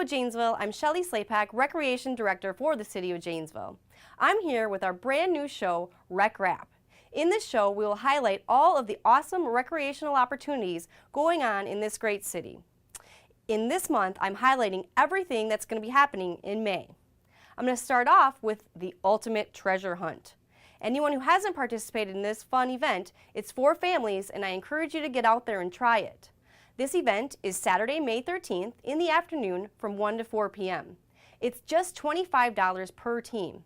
Hello Janesville, I'm Shelly Slapak, Recreation Director for the City of Janesville. I'm here with our brand new show, Rec Rap. In this show, we will highlight all of the awesome recreational opportunities going on in this great city. In this month, I'm highlighting everything that's going to be happening in May. I'm going to start off with the ultimate treasure hunt. Anyone who hasn't participated in this fun event, it's for families, and I encourage you to get out there and try it. This event is Saturday, May 13th in the afternoon from 1 to 4 p.m. It's just $25 per team.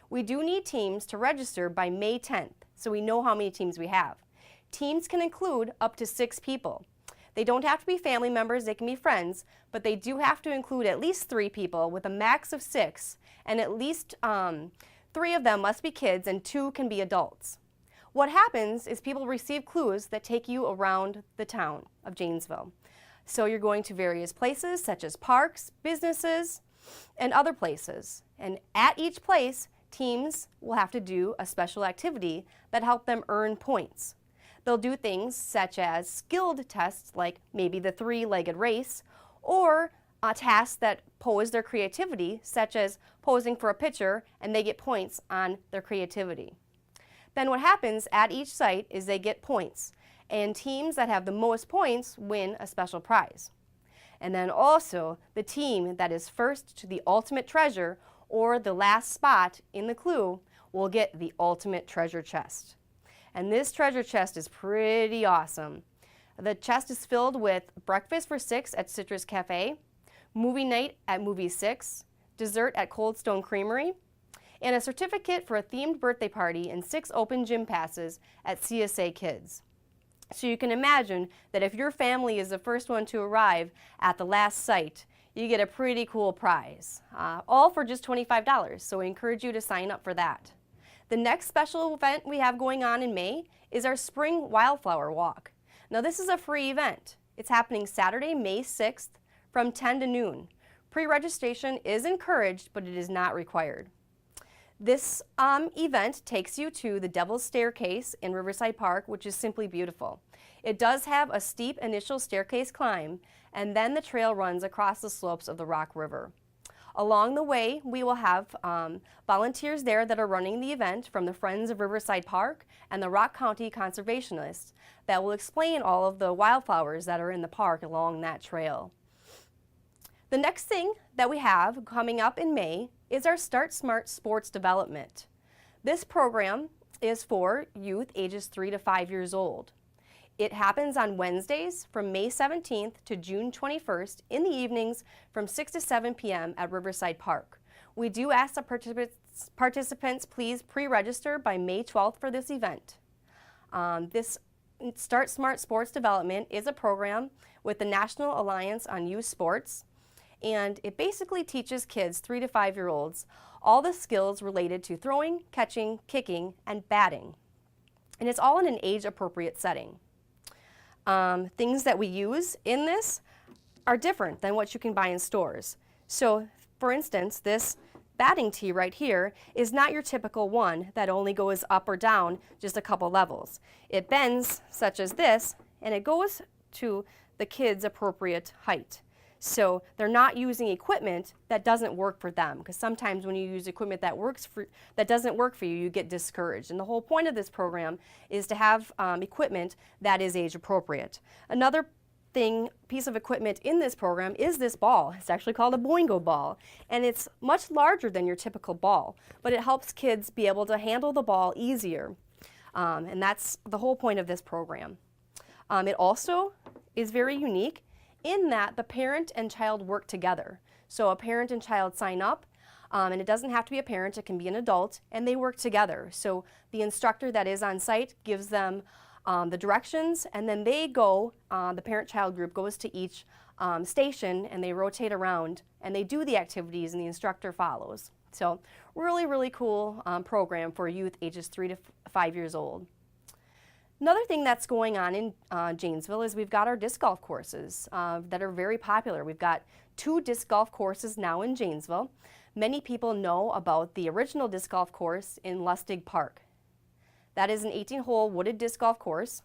We do need teams to register by May 10th, so we know how many teams we have. Teams can include up to 6 people. They don't have to be family members, they can be friends, but they do have to include at least 3 people with a max of 6, and at least 3 of them must be kids and 2 can be adults. What happens is people receive clues that take you around the town of Janesville. So you're going to various places such as parks, businesses, and other places. And at each place, teams will have to do a special activity that help them earn points. They'll do things such as skilled tests like maybe the 3-legged race, or tasks that pose their creativity, such as posing for a picture, and they get points on their creativity. Then what happens at each site is they get points, and teams that have the most points win a special prize. And then also, the team that is first to the ultimate treasure, or the last spot in the clue, will get the ultimate treasure chest. And this treasure chest is pretty awesome. The chest is filled with breakfast for 6 at Citrus Cafe, movie night at Movie 6, dessert at Cold Stone Creamery, and a certificate for a themed birthday party and 6 open gym passes at CSA Kids. So you can imagine that if your family is the first one to arrive at the last site, you get a pretty cool prize, all for just $25, so I encourage you to sign up for that. The next special event we have going on in May is our Spring Wildflower Walk. Now this is a free event. It's happening Saturday, May 6th from 10 to noon. Pre-registration is encouraged, but it is not required. This event takes you to the Devil's Staircase in Riverside Park, which is simply beautiful. It does have a steep initial staircase climb, and then the trail runs across the slopes of the Rock River. Along the way, we will have volunteers there that are running the event from the Friends of Riverside Park and the Rock County Conservationists that will explain all of the wildflowers that are in the park along that trail. The next thing that we have coming up in May is our Start Smart Sports Development. This program is for youth ages 3 to 5 years old. It happens on Wednesdays from May 17th to June 21st in the evenings from 6 to 7 p.m. at Riverside Park. We do ask the participants please pre-register by May 12th for this event. This Start Smart Sports Development is a program with the National Alliance on Youth Sports, and it basically teaches kids 3 to 5-year-olds all the skills related to throwing, catching, kicking, and batting. And it's all in an age-appropriate setting. Things that we use in this are different than what you can buy in stores. So, for instance, this batting tee right here is not your typical one that only goes up or down just a couple levels. It bends, such as this, and it goes to the kid's appropriate height. So they're not using equipment that doesn't work for them, because sometimes when you use equipment that doesn't work for you, you get discouraged. And the whole point of this program is to have equipment that is age appropriate. Another piece of equipment in this program is this ball. It's actually called a Boingo ball, and it's much larger than your typical ball, but it helps kids be able to handle the ball easier. And that's the whole point of this program. It also is very unique in that the parent and child work together. So a parent and child sign up, and it doesn't have to be a parent, it can be an adult, and they work together. So the instructor that is on site gives them the directions, and then they go, the parent-child group goes to each station, and they rotate around, and they do the activities, and the instructor follows. So really, really cool program for youth ages 3 to 5 years old. Another thing that's going on in Janesville is we've got our disc golf courses that are very popular. We've got 2 disc golf courses now in Janesville. Many people know about the original disc golf course in Lustig Park. That is an 18-hole wooded disc golf course.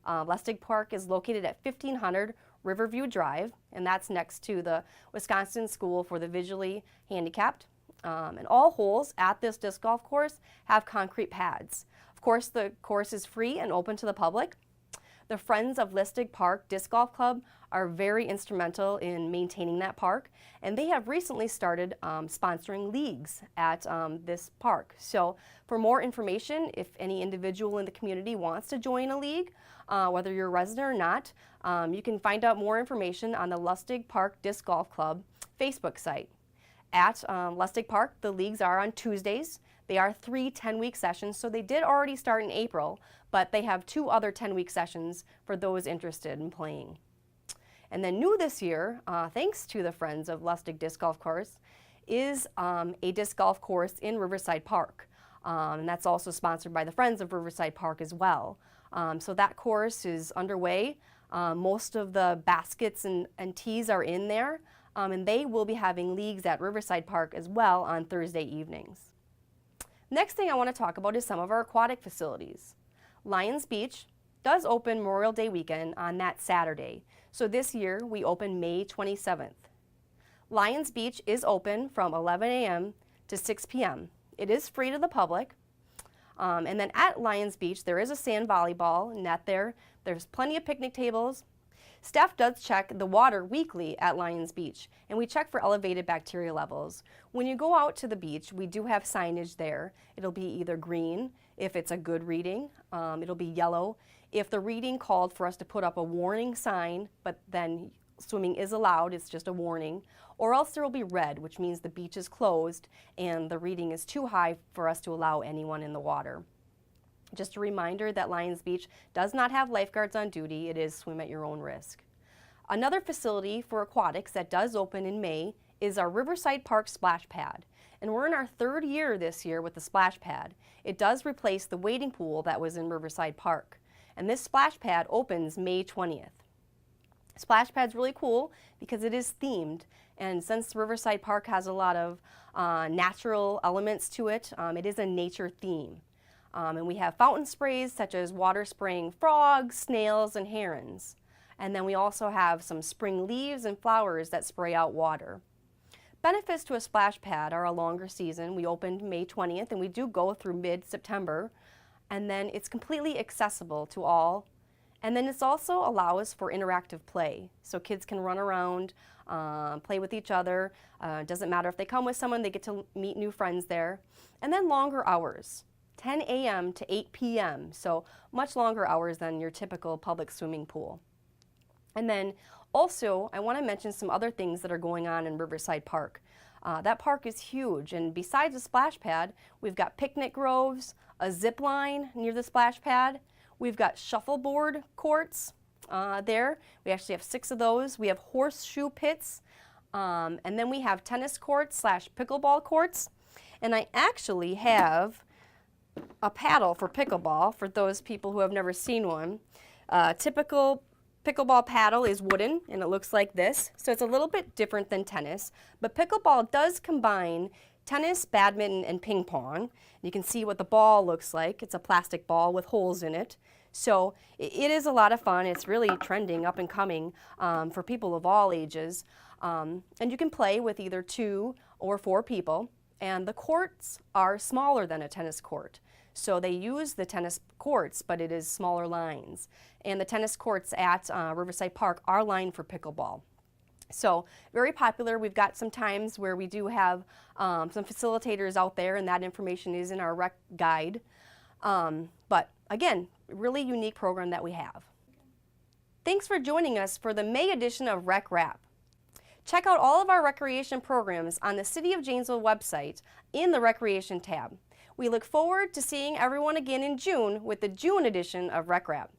Lustig Park is located at 1500 Riverview Drive, and that's next to the Wisconsin School for the Visually Handicapped. And all holes at this disc golf course have concrete pads. Of course, the course is free and open to the public. The Friends of Lustig Park Disc Golf Club are very instrumental in maintaining that park, and they have recently started sponsoring leagues at this park. So for more information, if any individual in the community wants to join a league, whether you're a resident or not, you can find out more information on the Lustig Park Disc Golf Club Facebook site. At Lustig Park, the leagues are on Tuesdays. They are 3 10-week sessions, so they did already start in April, but they have 2 other 10-week sessions for those interested in playing. And then new this year, thanks to the Friends of Lustig Disc Golf Course, is a disc golf course in Riverside Park. And that's also sponsored by the Friends of Riverside Park as well. So that course is underway. Most of the baskets and tees are in there, and they will be having leagues at Riverside Park as well on Thursday evenings. Next thing I want to talk about is some of our aquatic facilities. Lions Beach does open Memorial Day weekend on that Saturday. So this year we open May 27th. Lions Beach is open from 11 a.m. to 6 p.m. It is free to the public. And then at Lions Beach there is a sand volleyball net there. There's plenty of picnic tables. Staff does check the water weekly at Lions Beach, and we check for elevated bacteria levels. When you go out to the beach, we do have signage there. It'll be either green if it's a good reading, it'll be yellow if the reading called for us to put up a warning sign, but then swimming is allowed, it's just a warning, or else there will be red, which means the beach is closed and the reading is too high for us to allow anyone in the water. Just a reminder that Lions Beach does not have lifeguards on duty. It is swim at your own risk. Another facility for aquatics that does open in May is our Riverside Park Splash Pad. And we're in our 3rd year this year with the splash pad. It does replace the wading pool that was in Riverside Park. And this splash pad opens May 20th. Splash pad's really cool because it is themed. And since Riverside Park has a lot of natural elements to it, it is a nature theme. And we have fountain sprays such as water spraying frogs, snails, and herons. And then we also have some spring leaves and flowers that spray out water. Benefits to a splash pad are a longer season. We opened May 20th and we do go through mid-September. And then it's completely accessible to all. And then it's also allows for interactive play. So kids can run around, play with each other. Doesn't matter if they come with someone, they get to meet new friends there. And then longer hours. 10 a.m. to 8 p.m., so much longer hours than your typical public swimming pool. And then also, I want to mention some other things that are going on in Riverside Park. That park is huge, and besides the splash pad, we've got picnic groves, a zip line near the splash pad. We've got shuffleboard courts there. We actually have 6 of those. We have horseshoe pits, and then we have tennis courts / pickleball courts. And I actually have a paddle for pickleball for those people who have never seen one. Typical pickleball paddle is wooden and it looks like this, so it's a little bit different than tennis, but pickleball does combine tennis, badminton, and ping pong. You can see what the ball looks like. It's a plastic ball with holes in it. So it is a lot of fun. It's really trending, up and coming for people of all ages. And you can play with either 2 or 4 people. And the courts are smaller than a tennis court. So they use the tennis courts, but it is smaller lines. And the tennis courts at Riverside Park are lined for pickleball. So very popular. We've got some times where we do have some facilitators out there, and that information is in our rec guide. But again, really unique program that we have. Thanks for joining us for the May edition of Rec Wrap. Check out all of our recreation programs on the City of Janesville website in the Recreation tab. We look forward to seeing everyone again in June with the June edition of Rec Wrap.